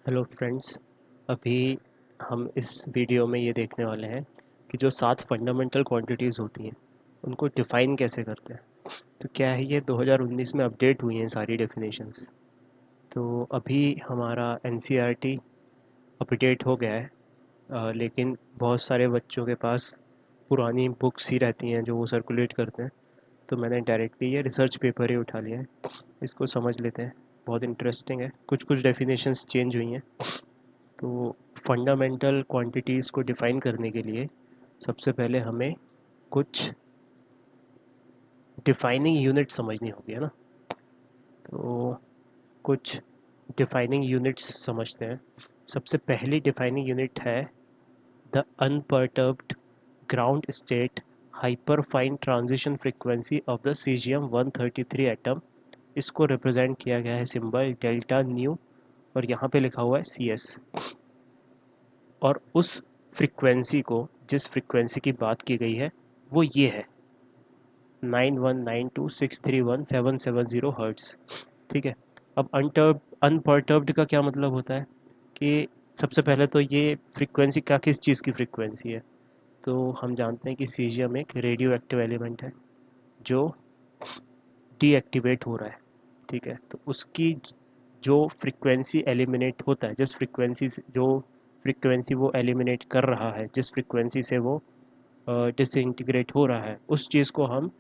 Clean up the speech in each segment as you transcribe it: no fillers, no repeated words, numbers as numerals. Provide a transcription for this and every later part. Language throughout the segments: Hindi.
Hello friends. अभी हम इस वीडियो में ये देखने वाले हैं कि जो 7 फंडामेंटल क्वांटिटीज़ होती हैं उनको डिफ़ाइन कैसे करते हैं। तो क्या है, ये 2019 में अपडेट हुई हैं सारी डेफिनेशंस। तो अभी हमारा एनसीईआरटी अपडेट हो गया है। लेकिन बहुत सारे बच्चों के पास पुरानी बुक्स ही रहती हैं जो वो सर्कुलेट करते हैं। तो मैंने डायरेक्टली ये रिसर्च पेपर ही उठा लिया है। इसको समझ लेते हैं। बहुत इंटरेस्टिंग है, कुछ कुछ डेफिनेशंस चेंज हुई हैं। तो फंडामेंटल क्वांटिटीज़ को डिफ़ाइन करने के लिए सबसे पहले हमें कुछ डिफ़ाइनिंग यूनिट समझनी होगी, है ना। तो कुछ डिफ़ाइनिंग यूनिट्स समझते हैं। सबसे पहली डिफ़ाइनिंग यूनिट है the unperturbed ground state hyper fine transition frequency of the caesium 133 atom. इसको रिप्रेजेंट किया गया है सिंबल डेल्टा न्यू, और यहाँ पे लिखा हुआ है सी एस। और उस फ्रीक्वेंसी को, जिस फ्रीक्वेंसी की बात की गई है, वो ये है 9192631770 हर्ट्स। ठीक है। अब अनपर्टर्ब्ड का क्या मतलब होता है कि सबसे पहले तो ये फ्रीक्वेंसी क्या, किस चीज़ की फ्रीक्वेंसी है। तो हम जानते हैं कि सीजियम एक रेडियो एक्टिव एलिमेंट है जो डीएक्टिवेट हो रहा है। ठीक है, तो उसकी जो फ्रीक्वेंसी एलिमिनेट होता है, जिस फ्रीक्वेंसी जो फ्रीक्वेंसी वो एलिमिनेट कर रहा है, जिस फ्रीक्वेंसी से वो डिसइंटीग्रेट हो रहा है, उस चीज़ को हम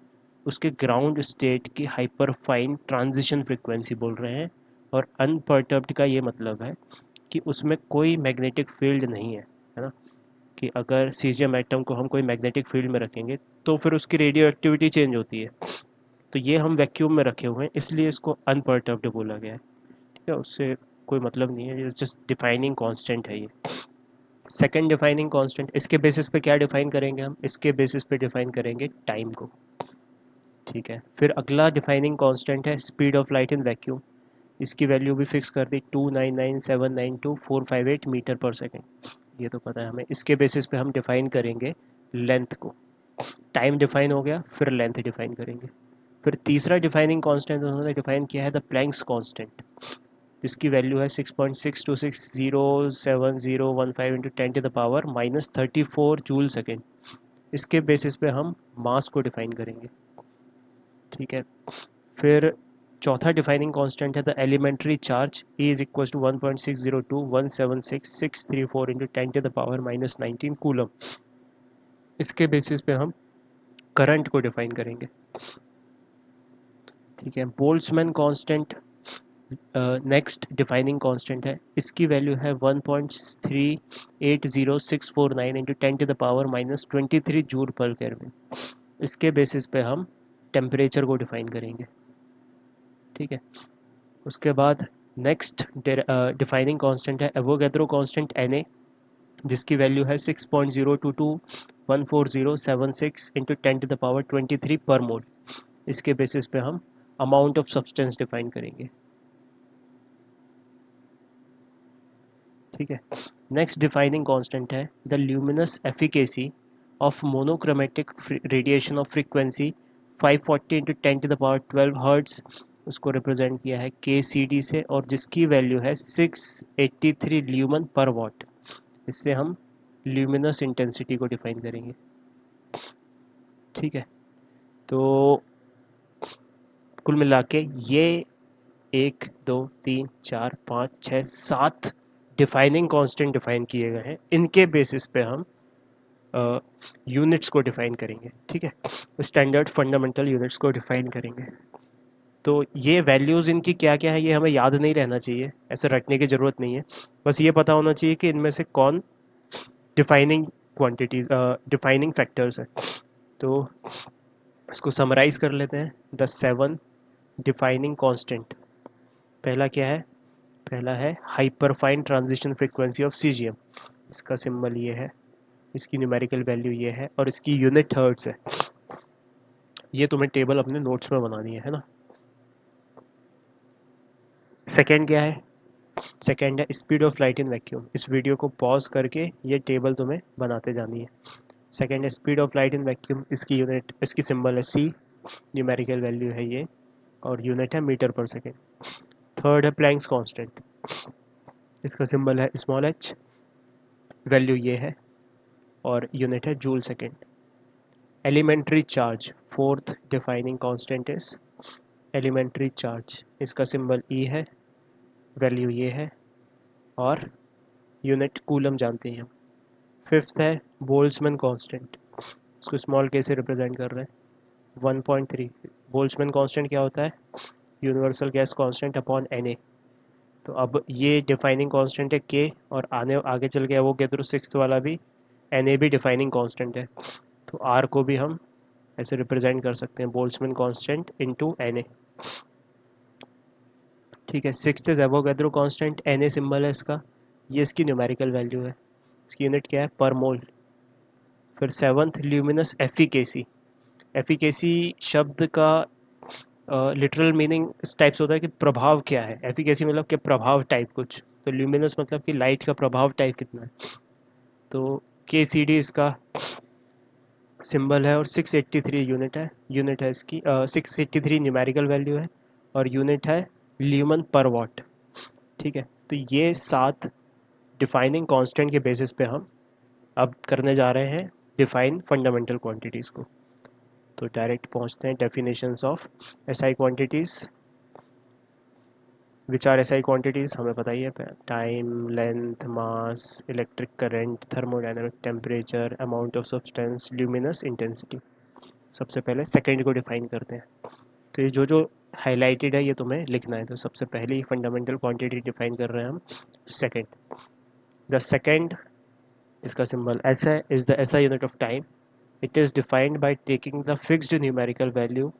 उसके ग्राउंड स्टेट की हाइपर फाइन ट्रांजिशन फ्रीक्वेंसी बोल रहे हैं। और अनपर्टर्ब्ड का ये मतलब है कि उसमें कोई मैग्नेटिक फील्ड नहीं है ना। कि अगर सीजियम एटम को हम कोई मैग्नेटिक फील्ड में रखेंगे तो फिर उसकी रेडियो एक्टिविटी चेंज होती है। तो ये हम वैक्यूम में रखे हुए हैं, इसलिए इसको अनपर्टर्ब्ड बोला गया है। ठीक है, उससे कोई मतलब नहीं है, ये जस्ट डिफाइनिंग कांस्टेंट है ये। सेकंड डिफाइनिंग कांस्टेंट, इसके बेसिस पे क्या डिफाइन करेंगे हम, इसके बेसिस पे डिफाइन करेंगे टाइम को। ठीक है, फिर अगला डिफाइनिंग कांस्टेंट है speed of light in vacuum. इसकी वैल्यू भी फिक्स कर दी, 299792458 मीटर पर सेकेंड। ये तो पता है हमें। इसके बेसिस पे हम डिफाइन करेंगे लेंथ को। टाइम डिफाइन हो गया, फिर लेंथ डिफाइन करेंगे। फिर तीसरा डिफाइनिंग कांस्टेंट उन्होंने डिफाइन किया है द प्लैंक्स कांस्टेंट। इसकी वैल्यू है 6.62607015 into 10 to the power -34 joule second. इसके बेसिस पे हम मास को डिफाइन करेंगे। ठीक है, फिर चौथा डिफाइनिंग कांस्टेंट है the elementary charge E is equal to 1.6021766634 into 10 to the power -19 coulomb. इसके बेसिस पे हम करंट को डिफाइन करेंगे। ठीक है, Boltzmann constant next defining constant है। इसकी वैल्यू है 1.380649 into 10 to the power -23 joule per kelvin. इसके बेसिस पे हम टेम्परेचर को डिफाइन करेंगे। ठीक है, उसके बाद नेक्स्ट डिफाइनिंग कांस्टेंट है एवोगैड्रो कांस्टेंट Na, जिसकी वैल्यू है 6.02214076 इंटू 10 to the power 23 पर मोल। इसके बेसिस पे हम अमाउंट ऑफ सब्सटेंस डिफाइन करेंगे। ठीक है, नेक्स्ट डिफाइनिंग कांस्टेंट है the luminous efficacy of monochromatic radiation of frequency 540 into 10 to the power 12 hertz. उसको रिप्रेजेंट किया है के सी डी से, और जिसकी वैल्यू है 683 ल्यूमन पर वॉट। इससे हम ल्यूमिनस इंटेंसिटी को डिफाइन करेंगे। ठीक है, तो कुल मिला के ये 1 2 3 4 5 6 7 डिफाइनिंग कांस्टेंट डिफाइन किए गए हैं। इनके बेसिस पे हम यूनिट्स को डिफाइन करेंगे। ठीक है, स्टैंडर्ड फंडामेंटल यूनिट्स को डिफाइन करेंगे। तो ये वैल्यूज़ इनकी क्या क्या है ये हमें याद नहीं रहना चाहिए, ऐसे रटने की ज़रूरत नहीं है। बस ये पता होना चाहिए कि इनमें से कौन डिफाइनिंग क्वांटिटीज, डिफाइनिंग फैक्टर्स है। तो इसको समराइज कर लेते हैं। The 7 defining constant. पहला क्या है, पहला है hyperfine transition frequency of caesium. इसका सिंबल ये है, इसकी न्यूमेरिकल वैल्यू ये है, और इसकी यूनिट हर्ट्स है। ये तुम्हें टेबल अपने नोट्स में बनानी है ना। सेकंड क्या है, सेकंड है speed of light in vacuum. इस वीडियो को पॉज करके ये टेबल तुम्हें बनाते जानी है। सेकंड है speed of light in vacuum, इसकी यूनिट, इसकी सिंबल है सी, न्यूमेरिकल वैल्यू है ये, और यूनिट है मीटर पर सेकेंड। थर्ड है प्लैंक्स कांस्टेंट। इसका सिंबल है स्मॉल h, वैल्यू ये है और यूनिट है joule second. Elementary charge, fourth defining constant is elementary charge, इसका सिंबल E है, वैल्यू ये है और यूनिट कूलम जानते हैं हम। फिफ्थ है बोल्ट्जमैन कांस्टेंट, इसको स्मॉल के से रिप्रेजेंट कर रहे हैं 1.3। बोल्ट्जमैन कांस्टेंट क्या होता है? Universal gas constant upon Na। तो अब ये डिफाइनिंग कांस्टेंट है K और आगे चल के वो के थ्रू सिक्स्थ वाला भी Na भी डिफाइनिंग कांस्टेंट है, तो R को भी हम ऐसे रिप्रेजेंट कर सकते हैं बोल्ट्जमैन कांस्टेंट इनटू Na। ठीक है, sixth is Avogadro constant, Na symbol है इसका, ये इसकी न्यूमेरिकल वैल्यू है, इसकी यूनिट क्या है? पर मोल। फिर सेवंथ ल्यूमिनस एफिकेसी। एफिकेसी शब्द का लिटरल मीनिंग इस टाइप से होता है कि प्रभाव क्या है, एफिकेसी मतलब कि प्रभाव टाइप कुछ, तो ल्यूमिनस मतलब कि लाइट का प्रभाव टाइप कितना है, तो के सी डी इसका सिंबल है और 683 यूनिट है इसकी 683 न्यूमेरिकल वैल्यू है और यूनिट है ल्यूमन पर वॉट। ठीक है, तो ये 7 डिफाइनिंग कांस्टेंट के बेसिस पे हम अब करने जा रहे हैं डिफाइन फंडामेंटल क्वांटिटीज़ को। तो डायरेक्ट पहुंचते हैं definitions of SI quantities. Which are SI quantities हमें पता ही है, time, length, mass, electric current, thermodynamic temperature, amount of substance, luminous intensity. सबसे पहले सेकंड को डिफाइन करते हैं। तो ये जो हाईलाइटेड है ये तुम्हें लिखना है। तो सबसे पहले ही फंडामेंटल क्वांटिटी डिफाइन कर रहे हैं हम, सेकंड। द सेकंड, इसका सिंबल एस है, is the SI unit of time. It is defined by taking the fixed numerical value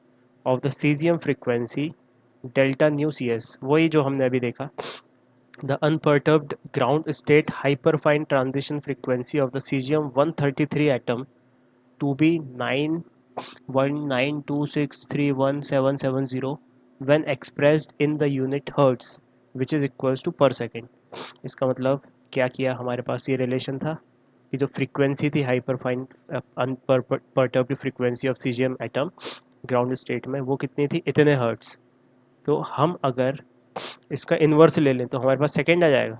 of the caesium frequency delta nu C S, वही जो हमने अभी देखा। The unperturbed ground state hyperfine transition frequency of the caesium 133 atom to be 9,192,631,770 when expressed in the unit hertz which is equals to per second। इसका मतलब क्या किया, हमारे पास ये रिलेशन था कि जो फ्रीक्वेंसी थी hyperfine unperturbed frequency of caesium atom ground state में, वो कितनी थी? इतने हर्ट्स। तो हम अगर इसका इन्वर्स ले लें तो हमारे पास सेकेंड आ जाएगा।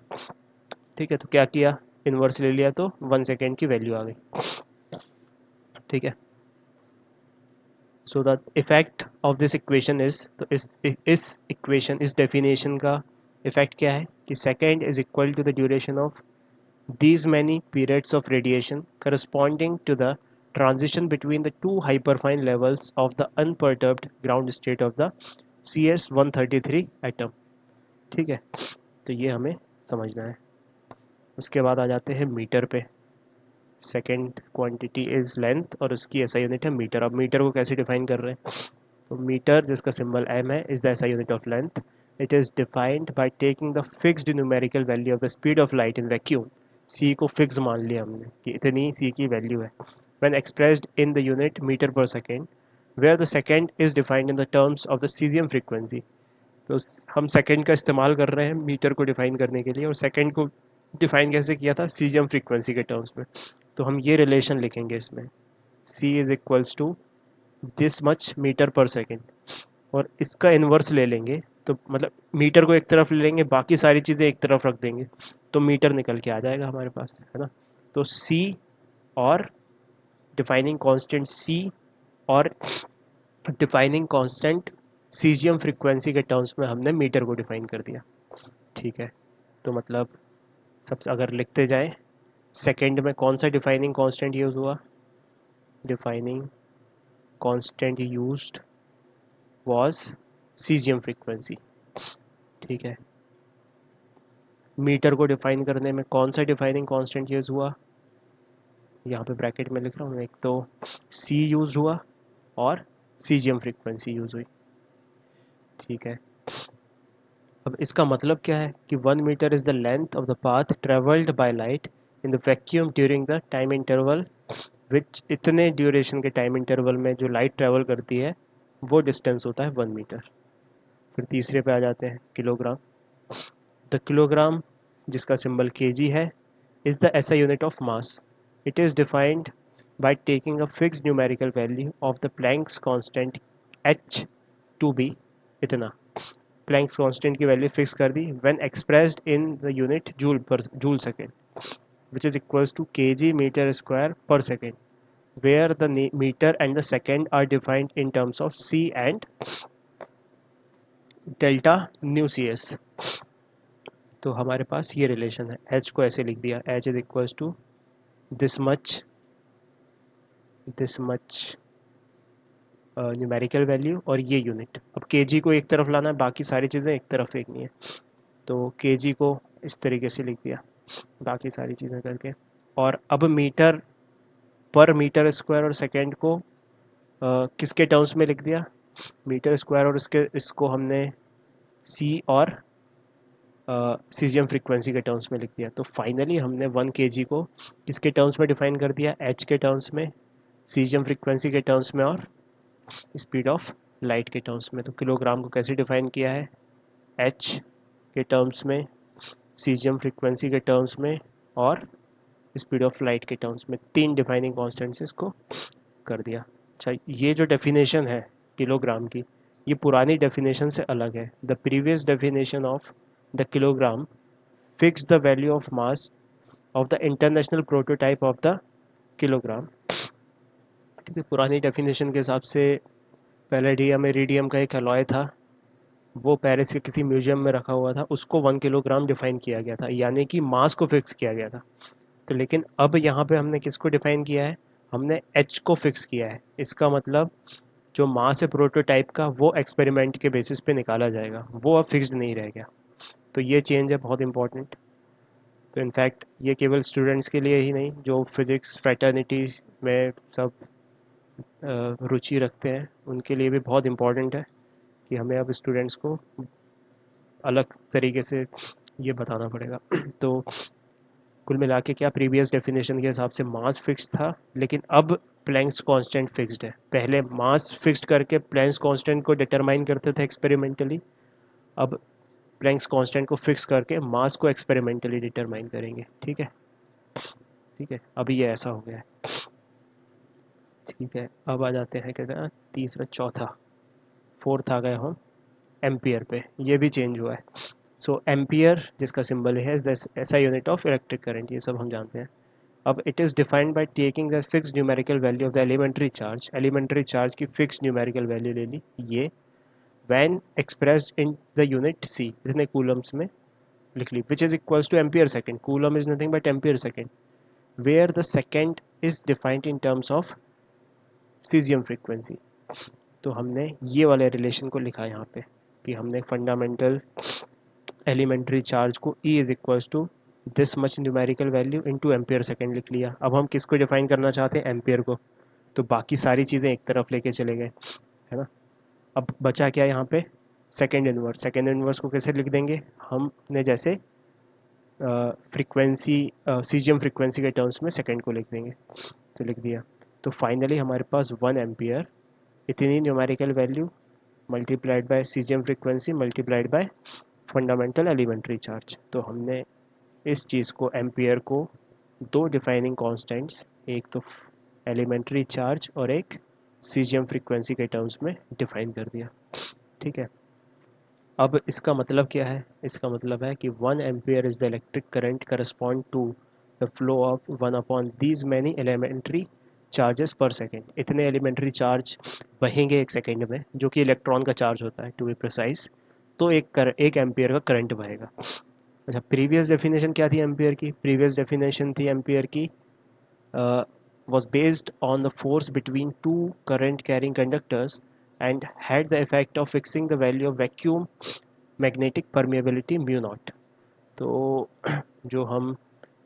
ठीक है, तो क्या किया, इन्वर्स ले लिया तो 1 सेकेंड की वैल्यू आ गई। ठीक है, so the effect of this equation is, तो इस इक्वेशन, इस डेफिनेशन का इफेक्ट क्या है कि second is equal to the duration of these many periods of radiation corresponding to the transition between the two hyperfine levels of the unperturbed ground state of the CS133 atom। ठीक है, तो ये हमें समझना है। उसके बाद आ जाते हैं मीटर पे। सेकेंड क्वांटिटी इज लेंथ और उसकी ऐसा यूनिट है मीटर। अब मीटर को कैसे डिफाइन कर रहे हैं? तो मीटर जिसका सिंबल m है इज द ऐसा unit of length. It is defined by taking the fixed numerical value of the speed of light in vacuum. c को फिक्स मान लिया हमने कि इतनी c की वैल्यू है when expressed in the unit meter per second where the second is defined in the terms of the cesium frequency। तो हम सेकंड का इस्तेमाल कर रहे हैं मीटर को डिफाइन करने के लिए, और सेकंड को डिफाइन कैसे किया था? सीजियम फ्रीक्वेंसी के टर्म्स में। तो हम ये रिलेशन लिखेंगे इसमें, c is equals to this much meter per second, और इसका इन्वर्स ले लेंगे तो मतलब मीटर को एक तरफ ले लेंगे, बाकी सारी चीज़ें एक तरफ रख देंगे, तो मीटर निकल के आ जाएगा हमारे पास, है ना। तो c और डिफाइनिंग कांस्टेंट c और डिफाइनिंग कांस्टेंट सीजियम फ्रीक्वेंसी के टर्म्स में हमने मीटर को डिफाइन कर दिया। ठीक है, तो मतलब सबसे अगर लिखते जाए, सेकंड में कौन सा डिफाइनिंग कांस्टेंट यूज़ हुआ? Defining constant used was caesium frequency. ठीक है, मीटर को डिफाइन करने में कौन सा डिफाइनिंग कांस्टेंट यूज़ हुआ? यहाँ पे ब्रैकेट में लिख रहा हूँ, एक तो सी यूज़ हुआ और सीजियम फ्रीक्वेंसी यूज़ हुई। ठीक है, अब इसका मतलब क्या है कि 1 meter is the length of the path travelled by light in the vacuum during the time interval which, इतने ड्यूरेशन के टाइम इंटरवल में जो लाइट ट्रेवल करती है वो डिस्टेंस होता है 1 मीटर। फिर तीसरे पे आ जाते हैं, किलोग्राम। द किलोग्राम जिसका सिंबल kg है is the SI unit of mass. It is defined by taking a fixed numerical value of the Planck's constant h to be इतना। प्लैंक्स कांस्टेंट की वैल्यू फिक्स कर दी when expressed in the unit joule second which is equals to kg meter square per second, where the meter and the second are defined in terms of c and delta nu cs. तो हमारे पास ये रिलेशन है, h को ऐसे लिख दिया, h is equals to this much numerical value और ये यूनिट. अब kg को एक तरफ लाना है, बाकी सारी चीज़ें एक तरफ फेंकनी है, तो kg को इस तरीके से लिख दिया बाकी सारी चीज़ें करके. और अब मीटर पर मीटर स्क्वायर और सेकेंड को किसके टर्म्स में लिख दिया, मीटर स्क्वायर, और इसको हमने सी और सीजियम फ्रीक्वेंसी के टर्म्स में लिख दिया. तो फाइनली हमने 1 kg को किसके टर्म्स में डिफाइन कर दिया, एच के टर्म्स में, सीजियम फ्रीक्वेंसी के टर्म्स में और स्पीड ऑफ लाइट के टर्म्स में. तो किलोग्राम को कैसे डिफाइन किया है, एच के टर्म्स में, सीजियम फ्रीक्वेंसी के टर्म्स में और स्पीड ऑफ लाइट के टर्म्स में, 3 डिफाइनिंग कॉन्स्टेंट्स इसको कर दिया. अच्छा, ये जो डेफिनेशन है किलोग्राम की, ये पुरानी डेफिनेशन से अलग है. The previous definition of the kilogram fix the value of mass of the international prototype of the kilogram. ठीक है, पुरानी डेफिनेशन के हिसाब से पैलेडियम इरिडियम का एक अलॉय था, वो पेरिस के किसी म्यूजियम में रखा हुआ था, उसको 1 किलोग्राम डिफाइन किया गया था, यानी कि मास को फिक्स किया गया था. तो लेकिन अब यहाँ पे हमने किसको डिफाइन किया है, हमने एच को फिक्स किया है. इसका मतलब जो मास है प्रोटोटाइप का, वो एक्सपेरिमेंट के बेसिस पे निकाला जाएगा, वो अब फिक्स्ड नहीं रह गया. तो ये चेंज है बहुत इंपॉर्टेंट. तो इनफैक्ट ये केवल स्टूडेंट्स के लिए ही नहीं, जो फिज़िक्स फ्रेटर्निटी में सब रुचि रखते हैं, उनके लिए भी बहुत इम्पॉर्टेंट है कि हमें अब स्टूडेंट्स को अलग तरीके से ये बताना पड़ेगा. तो कुल मिला के क्या, प्रीवियस डेफिनेशन के हिसाब से मास फिक्स था, लेकिन अब प्लैंक्स कांस्टेंट फिक्स्ड है. पहले मास फिक्स्ड करके प्लैंक्स कांस्टेंट को डिटरमाइन करते थे एक्सपेरिमेंटली, अब प्लैंक्स कांस्टेंट को फिक्स करके मास को एक्सपेरिमेंटली डिटरमाइन करेंगे. ठीक है, ठीक है, अभी ये ऐसा हो गया है. ठीक है, अब आ जाते हैं क्या कहना, तीसरा चौथा फोर्थ आ गए हम एम्पियर पे. ये भी चेंज हुआ है. सो एम्पियर जिसका सिंबल है इज ऐसा यूनिट ऑफ इलेक्ट्रिक करंट, ये सब हम जानते हैं. अब it is defined by taking the fix numerical value of the elementary charge की फिक्स न्यूमेरिकल वैल्यू ले ली, ये when expressed in the unit C, जितने कूलम्स में लिख ली, which is equals to ampere second. Coulomb is nothing but ampere second, where the second is defined in terms of caesium frequency. तो हमने ये वाले रिलेशन को लिखा यहाँ पे कि हमने फंडामेंटल एलिमेंट्री चार्ज को E is equals to this much numerical value into ampere second लिख लिया. अब हम किसको डिफाइन करना चाहते हैं, एम्पियर को. तो बाकी सारी चीज़ें एक तरफ लेके चले गए, है ना. अब बचा क्या यहाँ पे, सेकेंड इनवर्स. सेकेंड इनवर्स को कैसे लिख देंगे, हमने जैसे फ्रीक्वेंसी सीजियम फ्रीक्वेंसी के टर्म्स में सेकेंड को लिख देंगे, तो लिख दिया. तो फाइनली हमारे पास 1 एम्पियर, इतनी numerical value multiplied by caesium frequency multiplied by fundamental elementary charge. तो हमने इस चीज़ को, एम्पियर को, दो डिफाइनिंग कांस्टेंट्स, एक तो एलिमेंट्री चार्ज और एक सीजियम फ्रीक्वेंसी के टर्म्स में डिफाइन कर दिया. ठीक है, अब इसका मतलब क्या है, इसका मतलब है कि 1 ampere is the electric current correspond to the flow of 1 these many elementary charges per second. इतने एलिमेंट्री चार्ज बहेंगे एक सेकेंड में, जो कि इलेक्ट्रॉन का चार्ज होता है टू बी प्रिसाइज. तो एक एम्पियर का करंट बहेगा. अच्छा, प्रीवियस डेफिनेशन क्या थी एम्पियर की, प्रीवियस डेफिनेशन थी एम्पियर की was based on the force between two current carrying conductors and had the effect of fixing the value of vacuum magnetic permeability mu naught. तो जो हम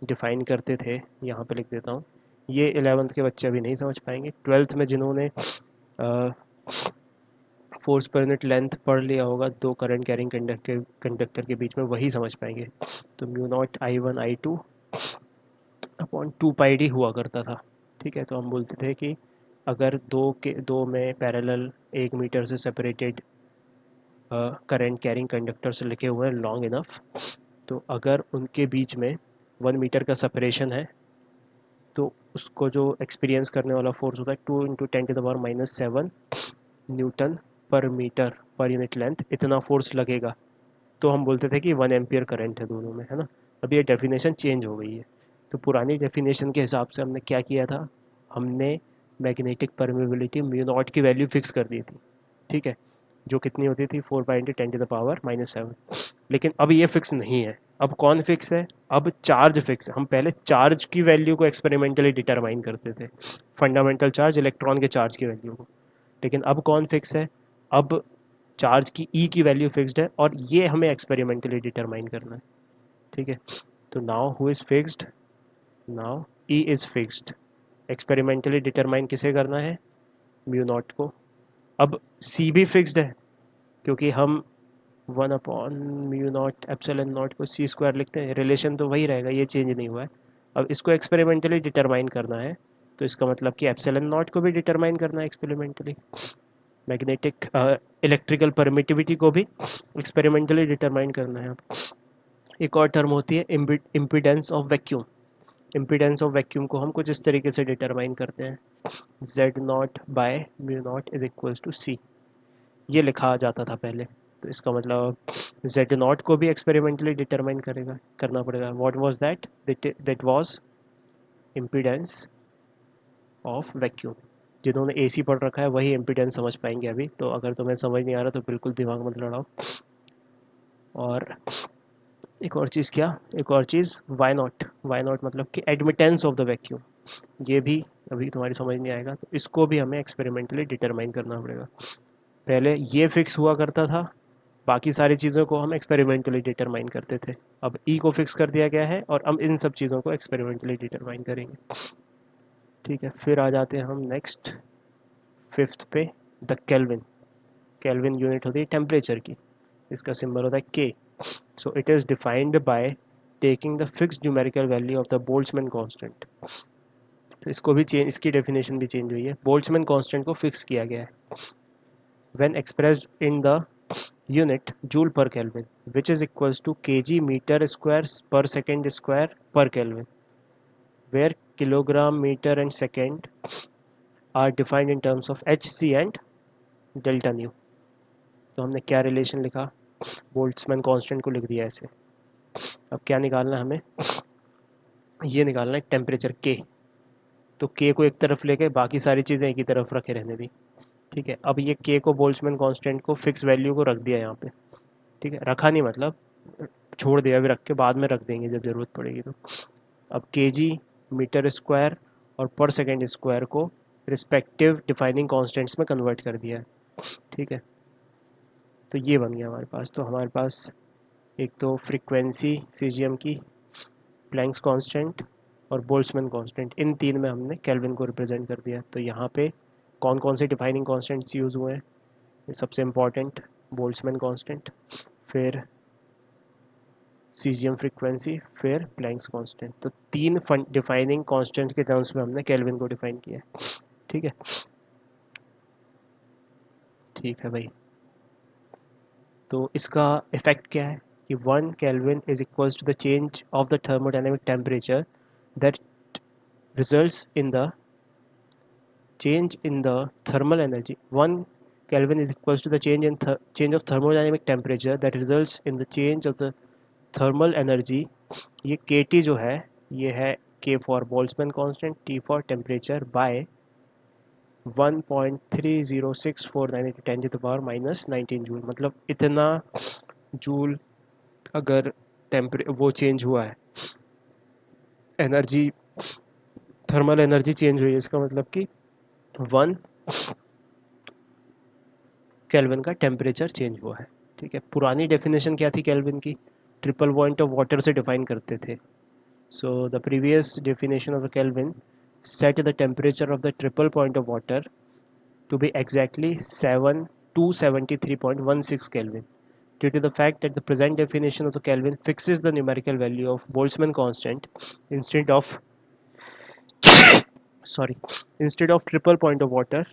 डिफाइन करते थे, यहाँ पे लिख देता हूँ, ये 11th के बच्चे अभी नहीं समझ पाएंगे. 12th में जिन्होंने फोर्स पर यूनिट लेंथ पढ़ लिया होगा दो करंट कैरिंग कंडक्टर के बीच में, वही समझ पाएंगे. तो mu naught I1 I2 upon 2πd हुआ करता था. ठीक है, तो हम बोलते थे कि अगर दो में पैरेलल 1 मीटर से सेपरेटेड करंट कैरिंग कंडक्टर्स लिखे हुए हैं लॉन्ग इनफ, तो अगर उनके बीच में 1 मीटर का सेपरेशन है, तो उसको जो एक्सपीरियंस करने वाला फोर्स होता है 2 × 10⁻⁷ न्यूटन पर मीटर पर यूनिट लेंथ इतना फोर्स लगेगा, तो हम बोलते थे कि 1 एम्पियर करंट है दोनों में, है ना। अब ये डेफिनेशन चेंज हो गई है। तो पुरानी डेफिनेशन के हिसाब से हमने क्या किया था, हमने मैग्नेटिक परमेबिलिटी म्यू नॉट की वैल्यू फिक्स कर दी थी, ठीक है, जो कितनी होती थी 4 × 10⁻⁻⁷। लेकिन अब ये फिक्स नहीं है। अब कौन फिक्स है, अब चार्ज फिक्स है। हम पहले चार्ज की वैल्यू को एक्सपेरिमेंटली डिटरमाइन करते थे, फंडामेंटल चार्ज, इलेक्ट्रॉन के चार्ज की वैल्यू को। लेकिन अब कौन फिक्स है, अब चार्ज की ई की वैल्यू फिक्स्ड है, और ये हमें एक्सपेरिमेंटली डिटरमाइन करना है, ठीक है। तो now who is fixed, now E is fixed. Experimentally determine किसे करना है, म्यू नॉट को। अब सी भी फिक्स्ड है, क्योंकि हम 1/μ0 ε0 को सी स्क्वायर लिखते हैं, रिलेशन तो वही रहेगा, ये चेंज नहीं हुआ है। अब इसको एक्सपेरिमेंटली डिटरमाइन करना है, तो इसका मतलब कि ε0 को भी डिटरमाइन करना है एक्सपेरिमेंटली, मैग्नेटिक इलेक्ट्रिकल परमिटिविटी को भी एक्सपेरिमेंटली डिटरमाइन करना है। एक और टर्म होती है impedance of vacuum. Impedance of vacuum को हम कुछ इस तरीके से डिटरमाइन करते हैं, Z0/μ0 = C। ये लिखा जाता था पहले। तो इसका मतलब Z0 को भी एक्सपेरिमेंटली डिटरमाइन करना पड़ेगा। What was that, that was impedance of vacuum. जिन्होंने एसी पढ़ रखा है वही इम्पीडेंस समझ पाएंगे अभी, तो अगर तुम्हें समझ नहीं आ रहा तो बिल्कुल दिमाग मत लड़ाओ। और एक और चीज़ क्या, एक और चीज़ वाई नॉट मतलब कि एडमिटेंस ऑफ द वैक्यूम। ये भी अभी तुम्हारी समझ नहीं आएगा, तो इसको भी हमें एक्सपेरिमेंटली डिटरमाइन करना पड़ेगा। पहले ये फिक्स हुआ करता था, बाकी सारी चीज़ों को हम एक्सपेरिमेंटली डिटरमाइन करते थे। अब ई को फिक्स कर दिया गया है, और हम इन सब चीज़ों को एक्सपेरिमेंटली डिटरमाइन करेंगे, ठीक है। फिर आ जाते हैं हम नेक्स्ट 5th पे, द केल्विन। केल्विन यूनिट होती है टेम्परेचर की, इसका सिंबल होता है के। सो it is defined by taking the fixed numerical value of the Boltzmann constant. तो इसको भी चेंज, इसकी डेफिनेशन भी चेंज हुई है। बोल्ट्जमैन कांस्टेंट को फिक्स किया गया है when expressed in the unit joule per Kelvin, which is equals to kg meter square per second square per Kelvin, where kilogram meter and second are defined in terms of hc and delta nu। तो हमने क्या रिलेशन लिखा, बोल्ट्जमैन कांस्टेंट को लिख दिया ऐसे। अब क्या निकालना है हमें, ये निकालना है टेम्परेचर के। तो के को एक तरफ लेके बाकी सारी चीज़ें एक ही तरफ रखे रहने दी, ठीक है। अब ये के को, बोल्ट्जमैन कांस्टेंट को, फिक्स वैल्यू को रख दिया यहाँ पे, ठीक है। रखा नहीं मतलब छोड़ दिया, अभी रख के बाद में रख देंगे जब ज़रूरत पड़ेगी तो। अब केजी, मीटर स्क्वायर और पर सेकेंड स्क्वायर को रिस्पेक्टिव डिफाइनिंग कॉन्स्टेंट्स में कन्वर्ट कर दिया है, ठीक है। तो ये बन गया हमारे पास। तो हमारे पास एक तो फ्रीक्वेंसी सीजीएम की, प्लैंक्स कांस्टेंट और बोल्ट्जमैन कांस्टेंट, इन तीन में हमने केल्विन को रिप्रेजेंट कर दिया। तो यहाँ पे कौन कौन से डिफाइनिंग कॉन्स्टेंट्स यूज़ हुए हैं, सबसे इम्पॉर्टेंट बोल्ट्जमैन कांस्टेंट, फिर सीजियम फ्रीक्वेंसी, फिर प्लैंक्स कांस्टेंट। तो तीन डिफाइनिंग कांस्टेंट के टर्म्स में हमने केल्विन को डिफाइन किया है, ठीक है। ठीक है भाई, तो इसका इफेक्ट क्या है कि 1 kelvin is equals to the change of the thermodynamic temperature that results in the change in the thermal energy. 1 Kelvin is equals to the change of thermodynamic temperature that results in the change of the thermal energy। ये KT जो है, ये है K for Boltzmann constant, T for temperature, by 1.306498 10 to the power -19 joule. मतलब इतना जूल अगर वो चेंज हुआ है, एनर्जी, थर्मल एनर्जी चेंज हुई है, इसका मतलब कि 1 केल्विन का टेम्परेचर चेंज हुआ है, ठीक है। पुरानी डेफिनेशन क्या थी केल्विन की, ट्रिपल पॉइंट ऑफ वाटर से डिफाइन करते थे। So the previous definition of the kelvin set the temperature of the triple point of water to be exactly 273.16 Kelvin. Due to the fact that the present definition of the Kelvin fixes the numerical value of Boltzmann constant instead of triple point of water,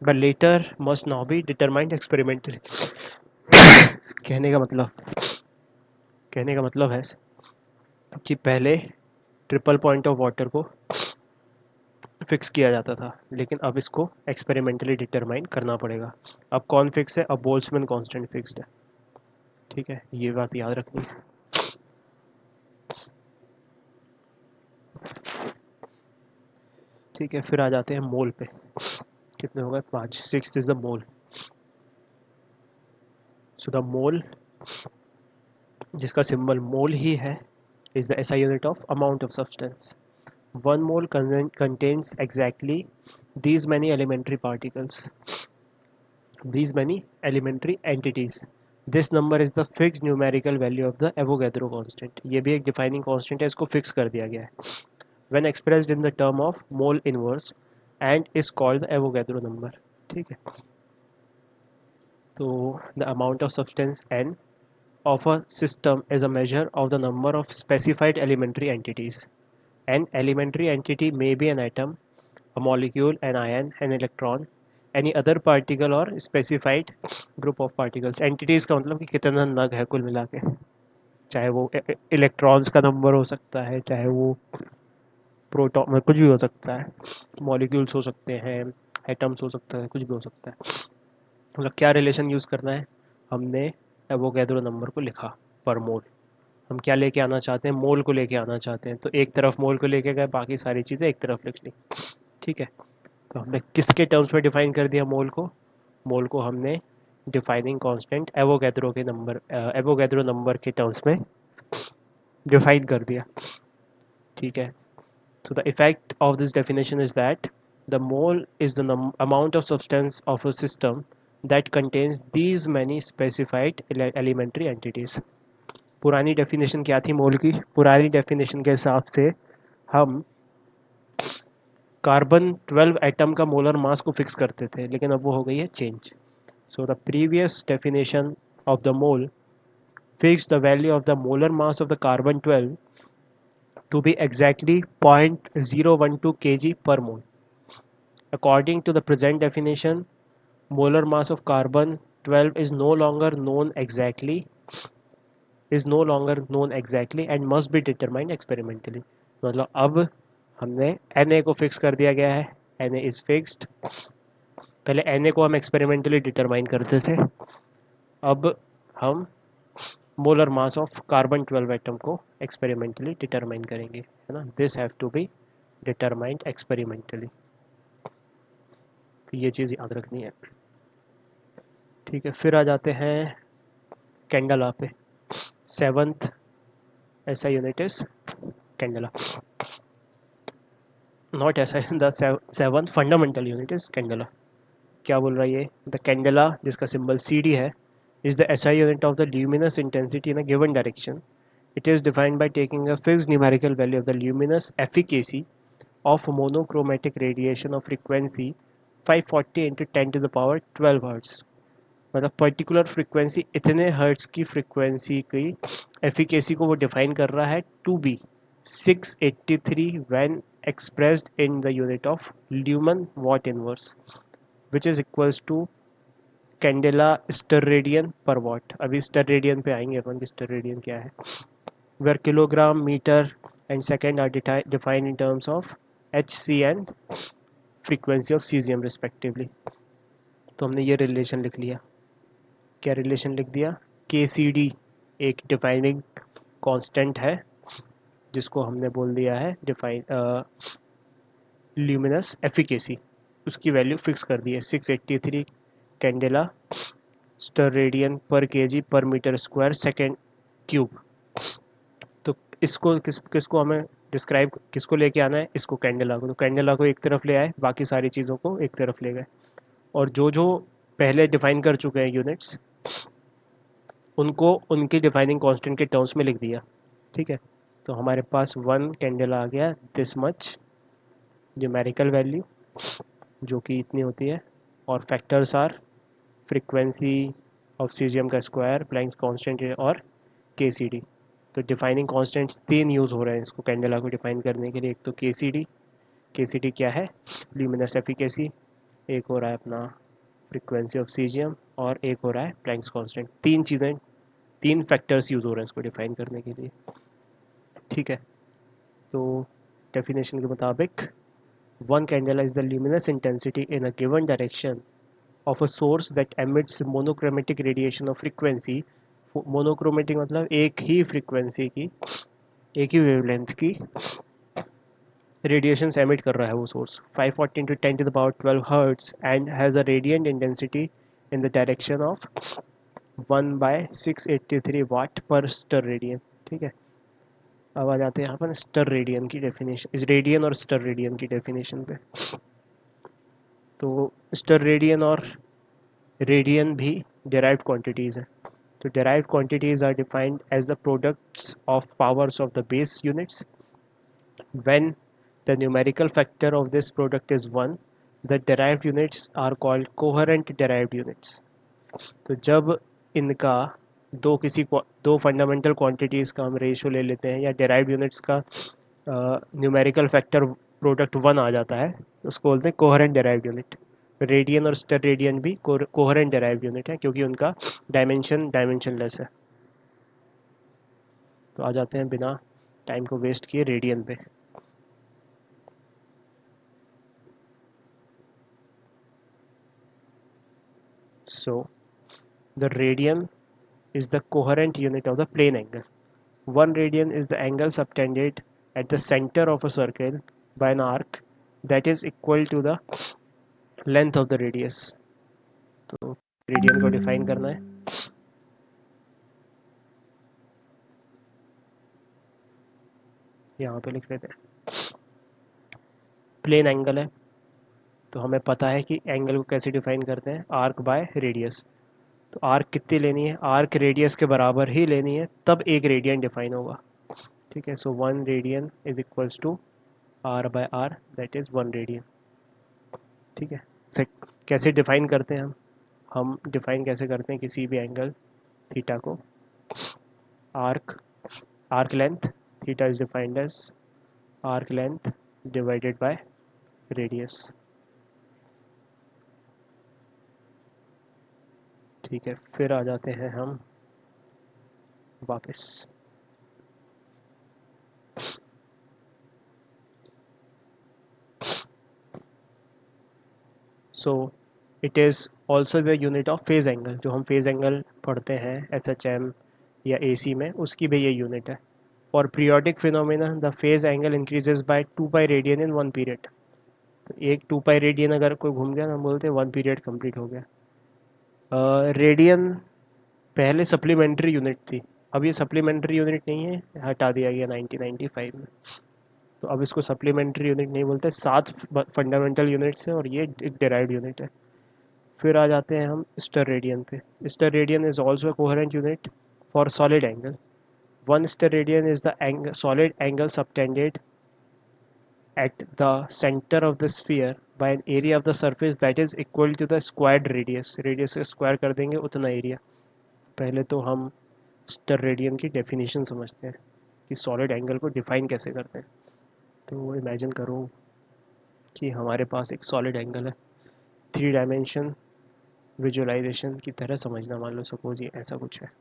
but later must now be determined experimentally। कहने का मतलब है कि पहले ट्रिपल पॉइंट ऑफ वाटर को फिक्स किया जाता था, लेकिन अब इसको एक्सपेरिमेंटली डिटरमाइन करना पड़ेगा। अब कौन फिक्स है? अब बोल्ट्जमैन कांस्टेंट फिक्स्ड है। ठीक है, ये बात याद रखनी है। ठीक है, फिर आ जाते हैं मोल पे। कितने हो गए? 5। Six is the mole. So the mole, जिसका सिंबल मोल ही है, is the SI unit of amount of substance. 1 mole contains exactly these many elementary particles, these many elementary entities. This number is the fixed numerical value of the Avogadro constant. ये भी एक defining constant है, इसको fix कर दिया गया है when expressed in the term of mole inverse and is called the Avogadro number. ठीक है, तो the amount of substance n of a system is a measure of the number of specified elementary entities. An elementary entity may be an atom, a molecule, an ion, an electron, any other particle or specified group of particles. Entities का मतलब कि कितना नग है कुल मिला के, चाहे वो इलेक्ट्रॉन्स का नंबर हो सकता है, चाहे वो प्रोटॉन में कुछ भी हो सकता है, मॉलिक्यूल्स हो सकते हैं, एटम्स हो सकता है, कुछ भी हो सकता है। मतलब क्या रिलेशन यूज़ करना है? हमने एवोगैड्रो नंबर को लिखा पर मोल। हम क्या लेके आना चाहते हैं? मोल को लेके आना चाहते हैं, तो एक तरफ मोल को लेके गए, बाकी सारी चीज़ें एक तरफ लिख ली। ठीक है, तो हमने किसके टर्म्स में डिफाइन कर दिया मोल को? मोल को हमने डिफाइनिंग कांस्टेंट एवोगैड्रो नंबर के टर्म्स में डिफाइन कर दिया। ठीक है, so the effect of this definition is that the mole is the amount of substance of a system that contains these many specified elementary entities. पुरानी डेफिनेशन क्या थी मोल की? पुरानी डेफिनेशन के हिसाब से हम कार्बन 12 एटम का मोलर मास को फिक्स करते थे, लेकिन अब वो हो गई है change. So the previous definition of the mole fixed the value of the molar mass of the carbon 12 to be exactly 0.012 kg per mole. According to the present definition, molar mass of carbon 12 is no longer known exactly and must be determined experimentally. मतलब अब हमने Na को फिक्स कर दिया गया है, Na is fixed। पहले Na को हम एक्सपेरिमेंटली डिटरमाइन करते थे, अब हम molar mass of carbon 12 atom को एक्सपेरिमेंटली डिटरमाइन करेंगे, है ना। This have to be determined experimentally, तो ये चीज़ याद रखनी है। ठीक है, फिर आ जाते हैं कैंडला पे। 7th ऐसा यूनिट इज कैंडला, नॉट ऐसा, the 7th fundamental unit is candela. क्या बोल रहा है ये? द कैंडला, जिसका सिंबल सी डी है, is the SI unit of the luminous intensity in a given direction. It is defined by taking a fixed numerical value of the luminous efficacy of monochromatic radiation of frequency 540 into 10 to the power 12 hertz. मतलब पर्टिकुलर फ्रिक्वेंसी, इतने हर्ट्स की फ्रिक्वेंसी की एफिकेसी को वो डिफाइन कर रहा है to be 683 when expressed in the unit of lumen watt inverse, which is equals to candela steradian per watt. अभी स्टेरेडियन पे आएंगे अपन कि स्टेरेडियन क्या है। where kilogram, meter and second are defined in terms of Hc and frequency of cesium respectively. तो हमने ये रिलेशन लिख लिया। क्या रिलेशन लिख दिया? KCD एक डिफाइनिंग कांस्टेंट है, जिसको हमने बोल दिया है डिफाइन ल्यूमिनस एफिकेसी, उसकी वैल्यू फिक्स कर दी है 683 कैंडेला स्टेरेडियन पर केजी पर मीटर स्क्वायर सेकेंड क्यूब। तो इसको किसको हमें डिस्क्राइब, किसको लेके आना है? इसको कैंडेला को। तो कैंडेला को एक तरफ ले आए, बाकी सारी चीज़ों को एक तरफ ले गए, और जो जो पहले डिफाइन कर चुके हैं यूनिट्स, उनको उनकी डिफाइनिंग कांस्टेंट के टर्म्स में लिख दिया। ठीक है, तो हमारे पास 1 कैंडेला आ गया दिस मच न्यूमेरिकल वैल्यू, जो कि इतनी होती है, और factors are frequency of caesium का स्क्वायर, प्लैंक्स कांस्टेंट और KCD। तो डिफाइनिंग कांस्टेंट्स 3 यूज़ हो रहे हैं इसको कैंडेला को डिफाइन करने के लिए। एक तो KCD क्या है? Luminous efficacy. एक हो रहा है अपना फ्रीक्वेंसी ऑफ सीजियम, और एक हो रहा है प्लैंक्स कांस्टेंट। 3 चीज़ें, 3 फैक्टर्स यूज़ हो रहे हैं इसको डिफाइन करने के लिए। ठीक है, तो डेफिनेशन के मुताबिक 1 candela is the luminous intensity in a given direction of a source that emits monochromatic radiation of frequency. Monochromatic मतलब एक ही फ्रीक्वेंसी की, एक ही वेवलेंथ की रेडिएशन एमिट कर रहा है वो source. 540 into 10 to the power 12 hertz and has a radiant intensity in the direction of 1 by 683 वाट पर स्टर रेडियन. ठीक है, अब आ जाते हैं यहाँ पर स्टर रेडियन की डेफिनेशन, इस रेडियन और स्टर रेडियन की डेफिनेशन पे. तो स्टर रेडियन और रेडियन भी derived quantities हैं. तो derived quantities are defined as the products of powers of the base units. When the numerical factor of this product is 1, the derived units are called coherent derived units. तो जब इनका दो फंडामेंटल क्वांटिटीज़ का हम रेशियो ले लेते हैं या derived units का न्यूमेरिकल फैक्टर प्रोडक्ट 1 आ जाता है, उसको बोलते हैं कोहेरेंट डेराइव्ड यूनिट. रेडियन और स्टर रेडियन भी कोहेरेंट डेराइव्ड यूनिट है क्योंकि उनका डायमेंशनलेस है. तो आ जाते हैं बिना टाइम को वेस्ट किए रेडियन पे. So the radian is the coherent unit of the plane angle. 1 radian is the angle subtended at the center of a circle by an arc that is equal to the length of the radius. तो रेडियन को डिफाइन करना है. यहाँ पे लिख लेते हैं प्लेन एंगल है, तो हमें पता है कि एंगल को कैसे डिफाइन करते हैं, आर्क बाय रेडियस. तो आर्क कितनी लेनी है, आर्क रेडियस के बराबर ही लेनी है, तब एक रेडियन डिफाइन होगा. ठीक है, so 1 radian is equals to R by R, that is 1 radian. ठीक है, कैसे डिफाइन करते हैं हम डिफाइन कैसे करते हैं किसी भी एंगल थीटा को, arc arc length theta is defined as arc length divided by radius. ठीक है, फिर आ जाते हैं हम वापस. So it is also the unit of phase angle. जो हम फेज एंगल पढ़ते हैं SHM या AC में, उसकी भी ये यूनिट है. For periodic phenomena the phase angle increases by 2 pi radian in 1 period. एक 2 पाई रेडियन अगर कोई घूम गया ना, हम बोलते हैं 1 पीरियड कंप्लीट हो गया. रेडियन पहले सप्लीमेंट्री यूनिट थी, अब ये सप्लीमेंट्री यूनिट नहीं है, हटा दिया गया 1995 में. तो अब इसको सप्लीमेंट्री यूनिट नहीं बोलते, 7 फंडामेंटल यूनिट्स हैं और ये एक डिराइव्ड यूनिट है. फिर आ जाते हैं हम स्टर रेडियन पे. Steradian is also coherent unit for solid angle. 1 steradian is the solid angle subtended at the center of the sphere by an area of the surface that is equal to the squared radius. Radius का स्क्वायर कर देंगे उतना एरिया. पहले तो हम स्टर रेडियन की डेफिनेशन समझते हैं कि सॉलिड एंगल को डिफाइन कैसे करते हैं. तो इमेजिन करो कि हमारे पास एक सॉलिड एंगल है, 3 डायमेंशन विजुअलाइजेशन की तरह समझना. मान लो सपोज ये ऐसा कुछ है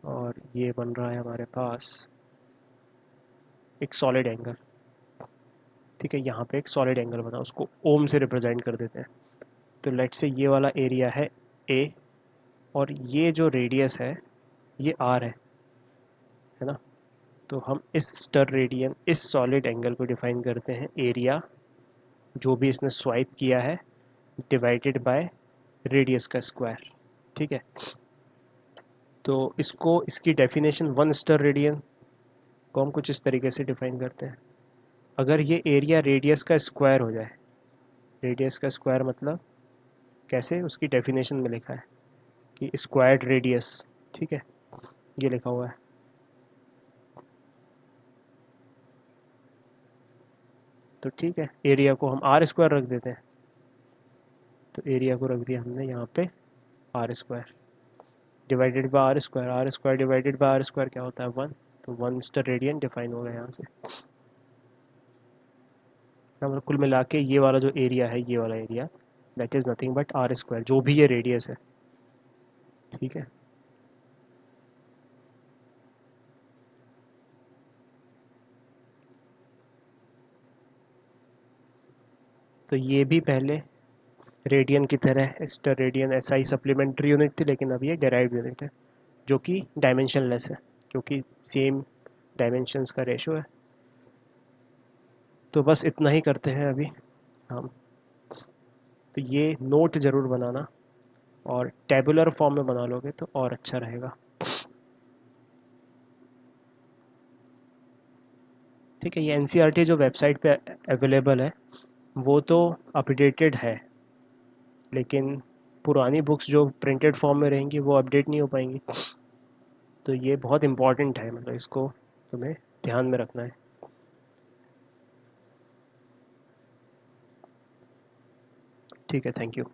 और ये बन रहा है हमारे पास एक सॉलिड एंगल. ठीक है, यहाँ पे एक सॉलिड एंगल बना, उसको ओम से रिप्रेजेंट कर देते हैं. तो लेट्स से ये वाला एरिया है ए और ये जो रेडियस है ये आर है ना. तो हम इस स्टर रेडियन इस सॉलिड एंगल को डिफाइन करते हैं एरिया जो भी इसने स्वाइप किया है डिवाइडेड बाय रेडियस का स्क्वायर. ठीक है, तो इसको इसकी डेफिनेशन 1 स्टर रेडियन को हम कुछ इस तरीके से डिफाइन करते हैं. अगर ये एरिया रेडियस का स्क्वायर हो जाए, रेडियस का स्क्वायर मतलब कैसे, उसकी डेफिनेशन में लिखा है कि स्क्वायर्ड रेडियस. ठीक है, ये लिखा हुआ है. तो ठीक है, एरिया को हम आर स्क्वायर रख देते हैं. तो एरिया को रख दिया हमने यहाँ पे R square divided by R square. R square divided by R square क्या होता है, 1. तो 1 स्टर रेडियन डिफाइन हो गया यहाँ से. मतलब कुल मिला के ये वाला जो एरिया है, ये वाला area that is nothing but R square, जो भी ये रेडियस है. ठीक है, तो ये भी पहले रेडियन की तरह steradian SI supplementary unit थी, लेकिन अब ये डेराइव्ड यूनिट है जो कि डायमेंशनलेस है, क्योंकि सेम डायमेंशंस का रेशो है। तो बस इतना ही करते हैं अभी हम। तो ये नोट ज़रूर बनाना, और टेबुलर फॉर्म में बना लोगे तो और अच्छा रहेगा। ठीक है, ये एनसीईआरटी जो वेबसाइट पे अवेलेबल है वो तो अपडेटेड है, लेकिन पुरानी बुक्स जो प्रिंटेड फॉर्म में रहेंगी वो अपडेट नहीं हो पाएंगी। तो ये बहुत इंपॉर्टेंट है, मतलब इसको तुम्हें ध्यान में रखना है। ठीक है, थैंक यू।